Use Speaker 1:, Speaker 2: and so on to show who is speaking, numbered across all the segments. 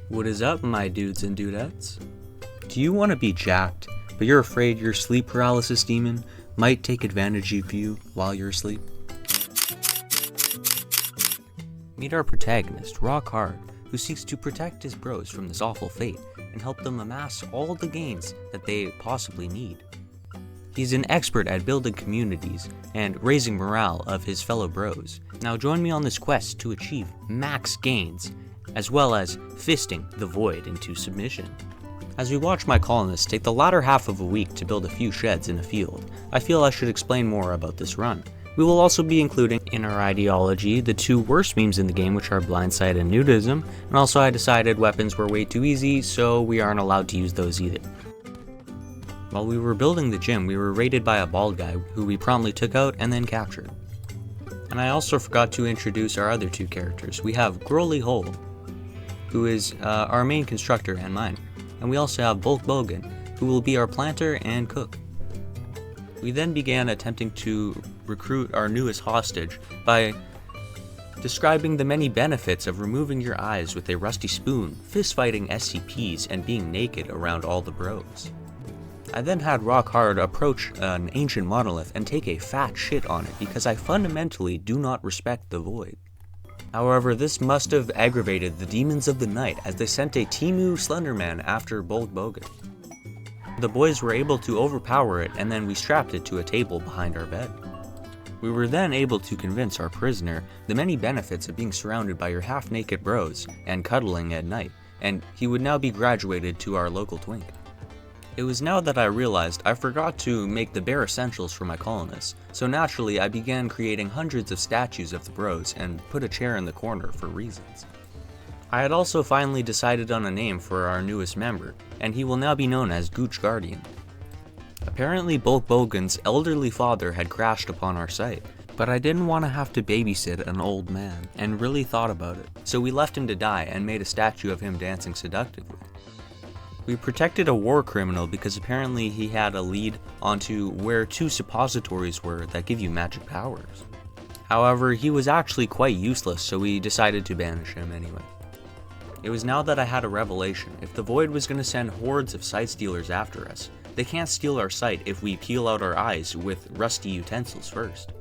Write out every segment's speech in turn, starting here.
Speaker 1: What is up, my dudes and dudettes? Do you want to be jacked, but you're afraid your sleep paralysis demon might take advantage of you while you're asleep? Meet our protagonist, Rock Hard, who seeks to protect his bros from this awful fate and help them amass all the gains that they possibly need. He's an expert at building communities and raising morale of his fellow bros. Now join me on this quest to achieve max gains, as well as fisting the void into submission. As we watch my colonists take the latter half of a week to build a few sheds in a field, I feel I should explain more about this run. We will also be including in our ideology the two worst memes in the game, which are blindside and nudism, and also I decided weapons were way too easy, so we aren't allowed to use those either. While we were building the gym, we were raided by a bald guy who we promptly took out and then captured. And I also forgot to introduce our other two characters. We have Growly Hole, who is our main constructor and miner, and we also have Bulk Bogan, who will be our planter and cook. We then began attempting to recruit our newest hostage by describing the many benefits of removing your eyes with a rusty spoon, fist-fighting SCPs, and being naked around all the bros. I then had Rock Hard approach an ancient monolith and take a fat shit on it because I fundamentally do not respect the void. However, this must have aggravated the demons of the night as they sent a Timu Slenderman after Bulk Bogan. The boys were able to overpower it, and then we strapped it to a table behind our bed. We were then able to convince our prisoner the many benefits of being surrounded by your half-naked bros and cuddling at night, and he would now be graduated to our local twink. It was now that I realized I forgot to make the bare essentials for my colonists, so naturally I began creating hundreds of statues of the bros and put a chair in the corner for reasons. I had also finally decided on a name for our newest member, and he will now be known as Gooch Guardian. Apparently Bulk Bogan's elderly father had crashed upon our site, but I didn't want to have to babysit an old man, and really thought about it, so we left him to die and made a statue of him dancing seductively. We protected a war criminal because apparently he had a lead onto where two suppositories were that give you magic powers. However, he was actually quite useless, so we decided to banish him anyway. It was now that I had a revelation. If the void was going to send hordes of sight stealers after us, they can't steal our sight if we peel out our eyes with rusty utensils first.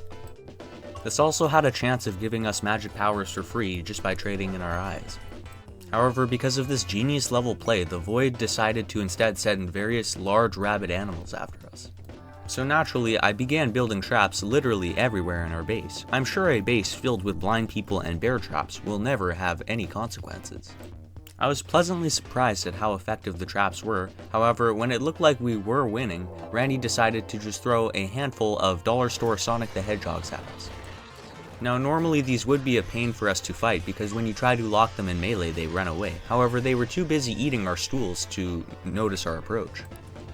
Speaker 1: This also had a chance of giving us magic powers for free just by trading in our eyes. However, because of this genius level play, the void decided to instead send various large rabid animals after us. So naturally, I began building traps literally everywhere in our base. I'm sure a base filled with blind people and bear traps will never have any consequences. I was pleasantly surprised at how effective the traps were. However, when it looked like we were winning, Randy decided to just throw a handful of dollar store Sonic the Hedgehogs at us. Now normally these would be a pain for us to fight because when you try to lock them in melee they run away. However, they were too busy eating our stools to notice our approach.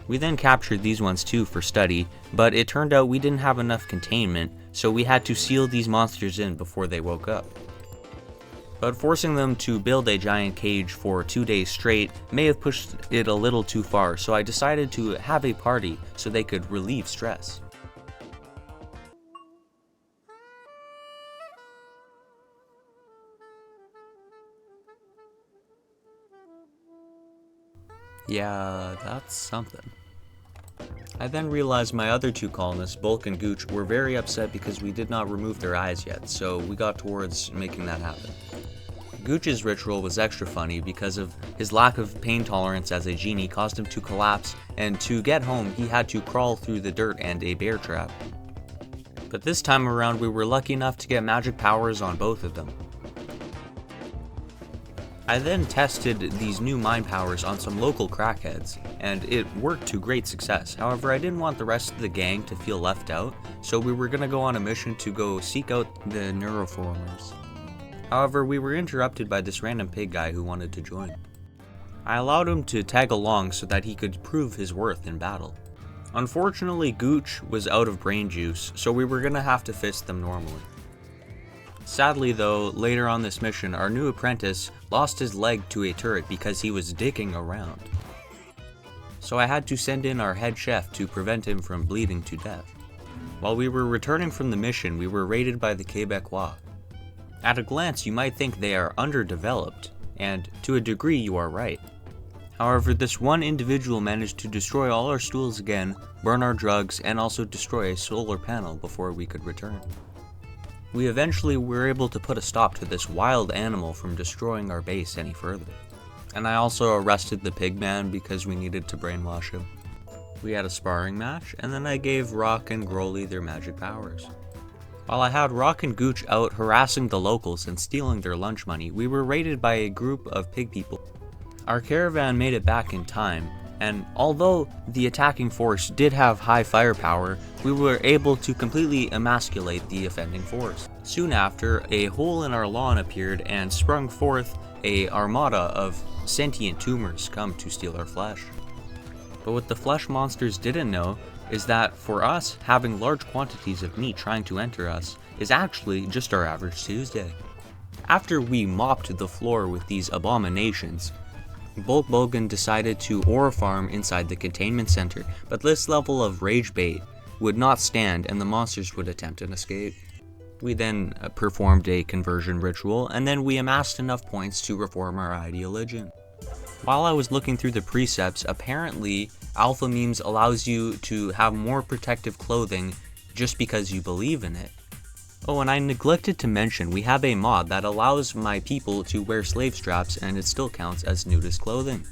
Speaker 1: We then captured these ones too for study, but it turned out we didn't have enough containment, so we had to seal these monsters in before they woke up. But forcing them to build a giant cage for 2 days straight may have pushed it a little too far, so I decided to have a party so they could relieve stress. Yeah, that's something. I then realized my other two colonists, Bulk and Gooch, were very upset because we did not remove their eyes yet, so we got towards making that happen. Gooch's ritual was extra funny because of his lack of pain tolerance as a genie caused him to collapse, and to get home he had to crawl through the dirt and a bear trap. But this time around we were lucky enough to get magic powers on both of them. I then tested these new mind powers on some local crackheads, and it worked to great success. However, I didn't want the rest of the gang to feel left out, so we were going to go on a mission to go seek out the neuroformers. However, we were interrupted by this random pig guy who wanted to join. I allowed him to tag along so that he could prove his worth in battle. Unfortunately, Gooch was out of brain juice, so we were going to have to fist them normally. Sadly though, later on this mission, our new apprentice lost his leg to a turret because he was dicking around. So I had to send in our head chef to prevent him from bleeding to death. While we were returning from the mission, we were raided by the Quebecois. At a glance, you might think they are underdeveloped, and to a degree you are right. However, this one individual managed to destroy all our stools again, burn our drugs, and also destroy a solar panel before we could return. We eventually were able to put a stop to this wild animal from destroying our base any further. And I also arrested the pigman because we needed to brainwash him. We had a sparring match, and then I gave Rock and Growly their magic powers. While I had Rock and Gooch out harassing the locals and stealing their lunch money, we were raided by a group of pig people. Our caravan made it back in time, and although the attacking force did have high firepower, we were able to completely emasculate the offending force. Soon after, a hole in our lawn appeared and sprung forth a armada of sentient tumors come to steal our flesh. But what the flesh monsters didn't know is that for us, having large quantities of meat trying to enter us is actually just our average Tuesday. After we mopped the floor with these abominations, Bulk Bogan decided to ore farm inside the containment center, but this level of rage bait would not stand and the monsters would attempt an escape. We then performed a conversion ritual, and then we amassed enough points to reform our ideology. While I was looking through the precepts, apparently alpha memes allows you to have more protective clothing just because you believe in it. Oh, and I neglected to mention, we have a mod that allows my people to wear slave straps and it still counts as nudist clothing.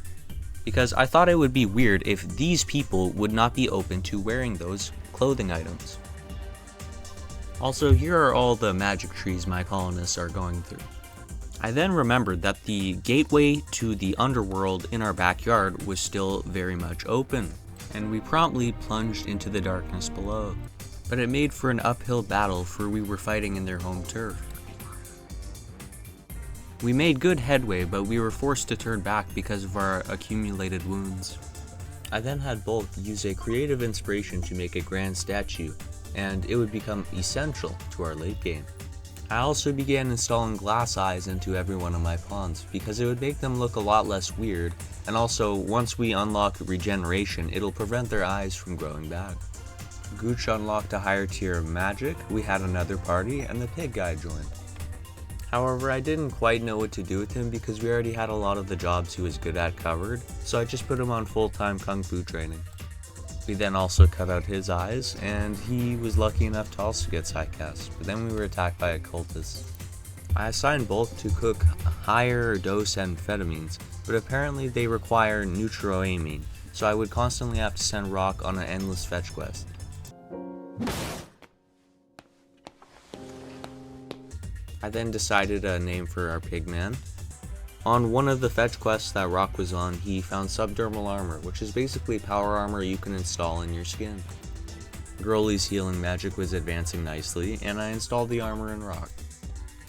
Speaker 1: Because I thought it would be weird if these people would not be open to wearing those clothing items. Also, here are all the magic trees my colonists are going through. I then remembered that the gateway to the underworld in our backyard was still very much open, and we promptly plunged into the darkness below. But it made for an uphill battle, for we were fighting in their home turf. We made good headway, but we were forced to turn back because of our accumulated wounds. I then had Bulk use a creative inspiration to make a grand statue, and it would become essential to our late game. I also began installing glass eyes into every one of my pawns, because it would make them look a lot less weird, and also once we unlock regeneration, it'll prevent their eyes from growing back. Gooch unlocked a higher tier of magic, we had another party, and the pig guy joined. However, I didn't quite know what to do with him because we already had a lot of the jobs he was good at covered, so I just put him on full-time kung fu training. We then also cut out his eyes, and he was lucky enough to also get sidecast, but then we were attacked by a cultist. I assigned Bulk to cook higher dose amphetamines, but apparently they require neutroamine, so I would constantly have to send Rock on an endless fetch quest. I then decided a name for our pigman. On one of the fetch quests that Rock was on, he found subdermal armor, which is basically power armor you can install in your skin. Growly's healing magic was advancing nicely, and I installed the armor in Rock.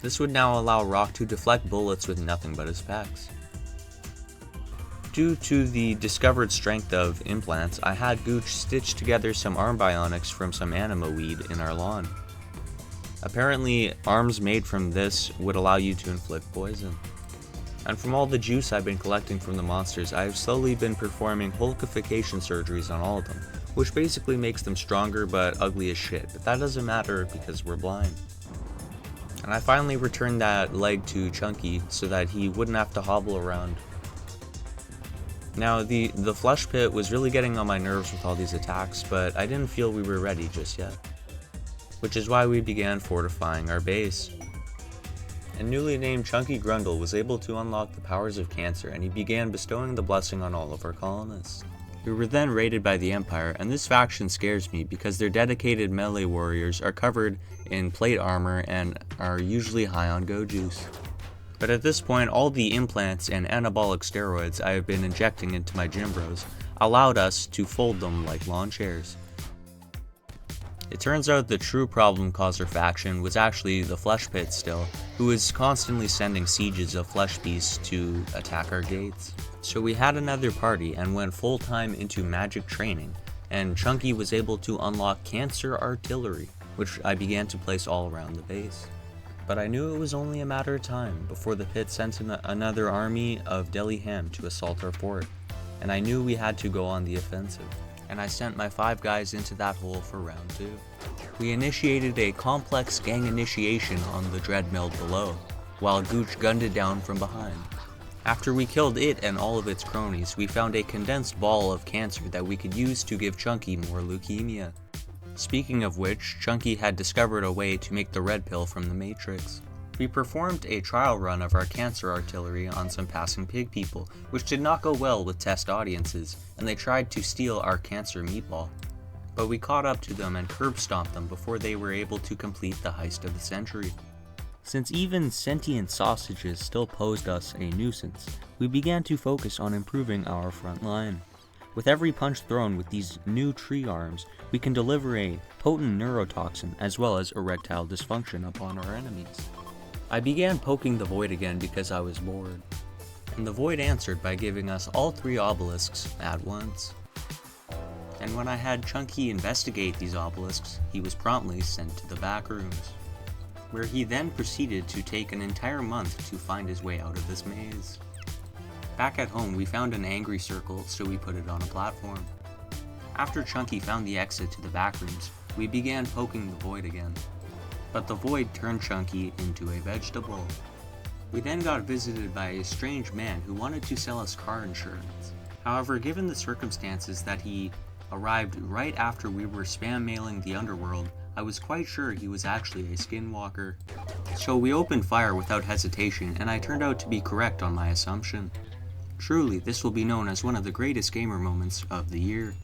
Speaker 1: This would now allow Rock to deflect bullets with nothing but his pecs. Due to the discovered strength of implants, I had Gooch stitch together some arm bionics from some animo weed in our lawn. Apparently, arms made from this would allow you to inflict poison. And from all the juice I've been collecting from the monsters, I've slowly been performing hulkification surgeries on all of them, which basically makes them stronger but ugly as shit, but that doesn't matter because we're blind. And I finally returned that leg to Chunky so that he wouldn't have to hobble around. Now, the flesh pit was really getting on my nerves with all these attacks, but I didn't feel we were ready just yet. Which is why we began fortifying our base. A newly named Chunky Grundle was able to unlock the powers of cancer, and he began bestowing the blessing on all of our colonists. We were then raided by the Empire, and this faction scares me because their dedicated melee warriors are covered in plate armor and are usually high on go juice. But at this point, all the implants and anabolic steroids I have been injecting into my gymbros allowed us to fold them like lawn chairs. It turns out the true problem causer faction was actually the Flesh Pit still, who was constantly sending sieges of flesh beasts to attack our gates. So we had another party and went full time into magic training, and Chunky was able to unlock cancer artillery, which I began to place all around the base. But I knew it was only a matter of time before the pit sent another army of deli ham to assault our fort, and I knew we had to go on the offensive. And I sent my 5 guys into that hole for round 2. We initiated a complex gang initiation on the dread meld below, while Gooch gunned it down from behind. After we killed it and all of its cronies, we found a condensed ball of cancer that we could use to give Chunky more leukemia. Speaking of which, Chunky had discovered a way to make the red pill from the Matrix. We performed a trial run of our cancer artillery on some passing pig people, which did not go well with test audiences, and they tried to steal our cancer meatball. But we caught up to them and curb stomped them before they were able to complete the heist of the century. Since even sentient sausages still posed us a nuisance, we began to focus on improving our front line. With every punch thrown with these new tree arms, we can deliver a potent neurotoxin as well as erectile dysfunction upon our enemies. I began poking the void again because I was bored, and the void answered by giving us all 3 obelisks at once. And when I had Chunky investigate these obelisks, he was promptly sent to the back rooms, where he then proceeded to take an entire month to find his way out of this maze. Back at home, we found an angry circle, so we put it on a platform. After Chunky found the exit to the back rooms, we began poking the void again. But the void turned Chunky into a vegetable. We then got visited by a strange man who wanted to sell us car insurance. However, given the circumstances that he arrived right after we were spam mailing the underworld, I was quite sure he was actually a skinwalker. So we opened fire without hesitation, and I turned out to be correct on my assumption. Truly, this will be known as one of the greatest gamer moments of the year.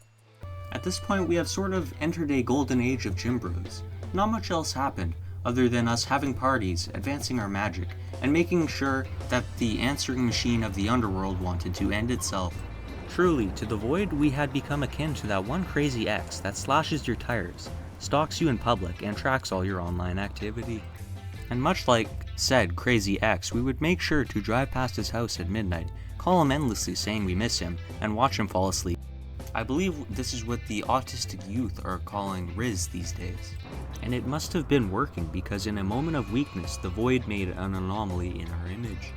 Speaker 1: At this point, we have sort of entered a golden age of gymbros. Not much else happened, other than us having parties, advancing our magic, and making sure that the answering machine of the underworld wanted to end itself. Truly, to the void, we had become akin to that one crazy ex that slashes your tires, stalks you in public, and tracks all your online activity. And much like said crazy ex, we would make sure to drive past his house at midnight, call him endlessly saying we miss him, and watch him fall asleep. I believe this is what the autistic youth are calling Riz these days. And it must have been working because in a moment of weakness, the void made an anomaly in our image.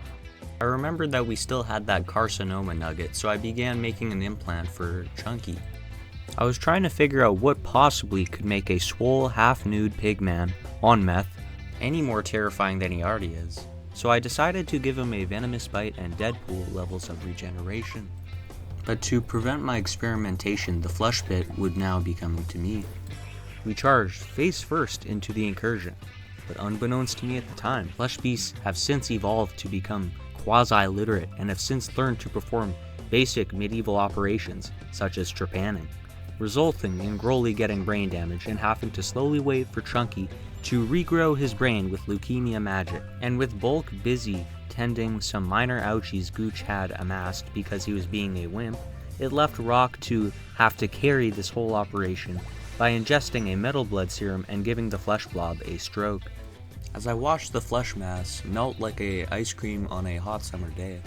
Speaker 1: I remembered that we still had that carcinoma nugget, so I began making an implant for Chunky. I was trying to figure out what possibly could make a swole, half-nude pig man, on meth, any more terrifying than he already is. So I decided to give him a venomous bite and Deadpool levels of regeneration. But to prevent my experimentation, the flesh pit would now be coming to me. We charged face first into the incursion, but unbeknownst to me at the time, flesh beasts have since evolved to become quasi-literate and have since learned to perform basic medieval operations such as trepanning, resulting in Grolly getting brain damage and having to slowly wait for Chunky to regrow his brain with leukemia magic. And with Bulk busy tending some minor ouchies Gooch had amassed because he was being a wimp, it left Rock to have to carry this whole operation by ingesting a metal blood serum and giving the flesh blob a stroke. As I watched the flesh mass melt like a ice cream on a hot summer day,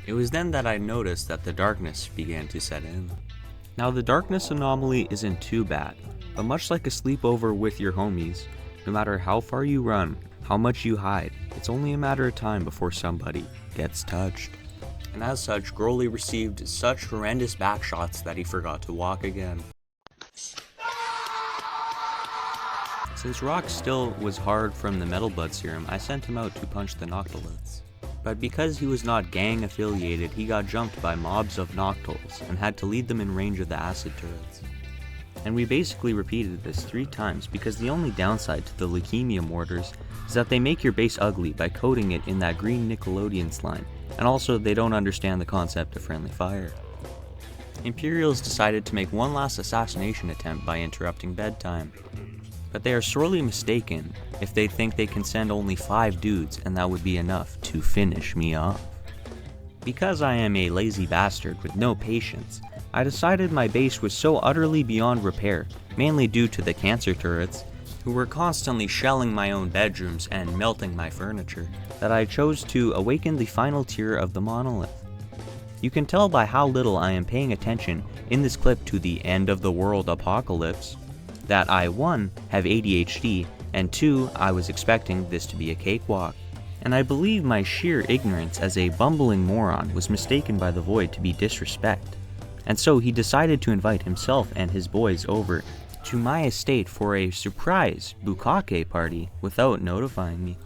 Speaker 1: it was then that I noticed that the darkness began to set in. Now the darkness anomaly isn't too bad, but much like a sleepover with your homies, no matter how far you run, how much you hide, it's only a matter of time before somebody gets touched. And as such, Grolly received such horrendous backshots that he forgot to walk again. Since Rock still was hard from the metal blood serum, I sent him out to punch the Noctiliths. But because he was not gang affiliated, he got jumped by mobs of Noctols and had to lead them in range of the acid turrets. And we basically repeated this 3 times because the only downside to the leukemia mortars is that they make your base ugly by coating it in that green Nickelodeon slime, and also they don't understand the concept of friendly fire. Imperials decided to make one last assassination attempt by interrupting bedtime, but they are sorely mistaken if they think they can send only 5 dudes and that would be enough to finish me off. Because I am a lazy bastard with no patience, I decided my base was so utterly beyond repair, mainly due to the cancer turrets, who were constantly shelling my own bedrooms and melting my furniture, that I chose to awaken the final tier of the monolith. You can tell by how little I am paying attention in this clip to the end of the world apocalypse, that I 1. Have ADHD, and 2. I was expecting this to be a cakewalk. And I believe my sheer ignorance as a bumbling moron was mistaken by the Void to be disrespect. And so he decided to invite himself and his boys over to my estate for a surprise bukkake party without notifying me.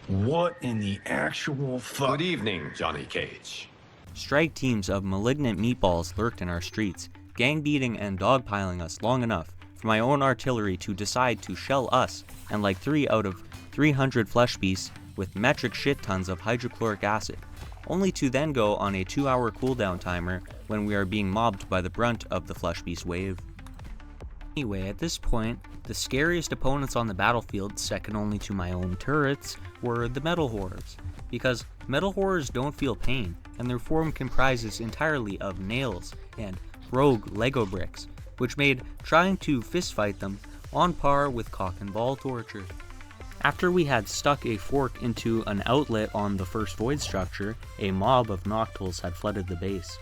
Speaker 2: What in the actual fuck?
Speaker 3: Good evening, Johnny Cage.
Speaker 1: Strike teams of malignant meatballs lurked in our streets, gang beating and dogpiling us long enough for my own artillery to decide to shell us and like 3 out of 300 flesh beasts with metric shit tons of hydrochloric acid, only to then go on a 2-hour cooldown timer when we are being mobbed by the brunt of the flesh beast wave. Anyway, at this point, the scariest opponents on the battlefield, second only to my own turrets, were the metal horrors, because metal horrors don't feel pain, and their form comprises entirely of nails and rogue Lego bricks, which made trying to fistfight them on par with cock and ball torture. After we had stuck a fork into an outlet on the first void structure, a mob of noctuls had flooded the base.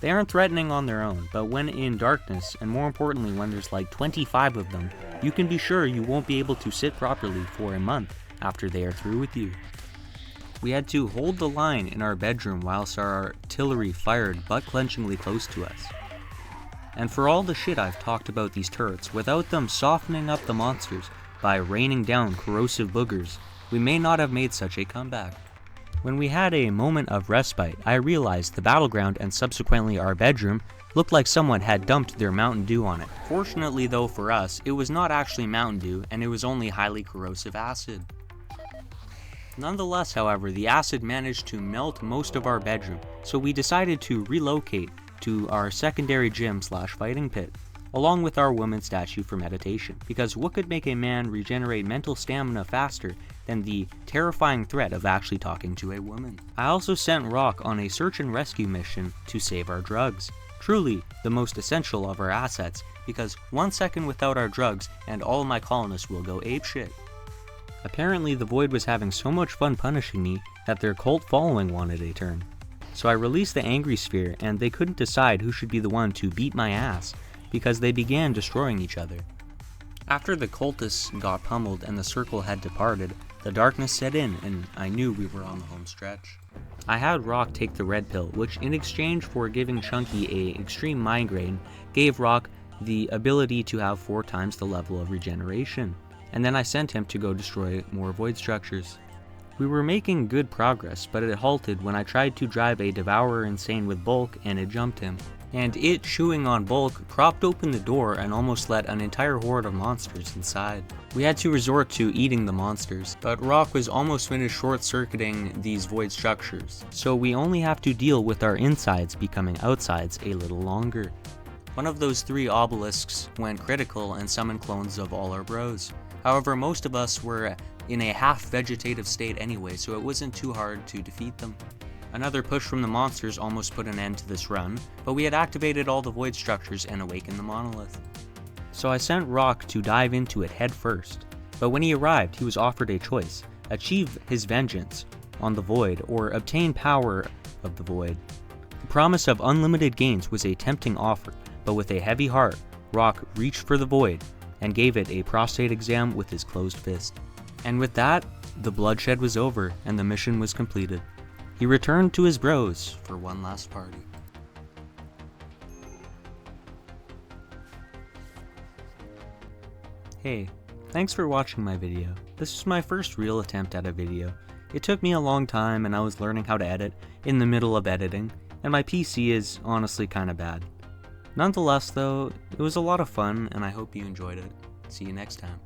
Speaker 1: They aren't threatening on their own, but when in darkness, and more importantly when there's like 25 of them, you can be sure you won't be able to sit properly for a month after they are through with you. We had to hold the line in our bedroom whilst our artillery fired butt-clenchingly close to us. And for all the shit I've talked about these turrets, without them softening up the monsters by raining down corrosive boogers, we may not have made such a comeback. When we had a moment of respite, I realized the battleground and subsequently our bedroom looked like someone had dumped their Mountain Dew on it. Fortunately though for us, it was not actually Mountain Dew and it was only highly corrosive acid. Nonetheless, however, the acid managed to melt most of our bedroom, so we decided to relocate to our secondary gym/fighting pit, along with our woman statue for meditation, because what could make a man regenerate mental stamina faster than the terrifying threat of actually talking to a woman? I also sent Rock on a search and rescue mission to save our drugs, truly the most essential of our assets, because 1 second without our drugs and all of my colonists will go apeshit. Apparently the Void was having so much fun punishing me that their cult following wanted a turn. So I released the Angry Sphere and they couldn't decide who should be the one to beat my ass, because they began destroying each other. After the cultists got pummeled and the circle had departed, the darkness set in and I knew we were on the home stretch. I had Rock take the red pill, which in exchange for giving Chunky a extreme migraine, gave Rock the ability to have 4 times the level of regeneration, and then I sent him to go destroy more void structures. We were making good progress, but it halted when I tried to drive a Devourer insane with Bulk and it jumped him. And it, chewing on Bulk, propped open the door and almost let an entire horde of monsters inside. We had to resort to eating the monsters, but Rock was almost finished short-circuiting these void structures, so we only have to deal with our insides becoming outsides a little longer. One of those 3 obelisks went critical and summoned clones of all our bros. However, most of us were in a half-vegetative state anyway, so it wasn't too hard to defeat them. Another push from the monsters almost put an end to this run, but we had activated all the void structures and awakened the monolith. So I sent Rock to dive into it head first, but when he arrived he was offered a choice: achieve his vengeance on the void or obtain power of the void. The promise of unlimited gains was a tempting offer, but with a heavy heart, Rock reached for the void and gave it a prostate exam with his closed fist. And with that, the bloodshed was over and the mission was completed. He returned to his bros for one last party. Hey, thanks for watching my video. This was my first real attempt at a video. It took me a long time and I was learning how to edit in the middle of editing, and my PC is honestly kinda bad. Nonetheless though, it was a lot of fun and I hope you enjoyed it. See you next time.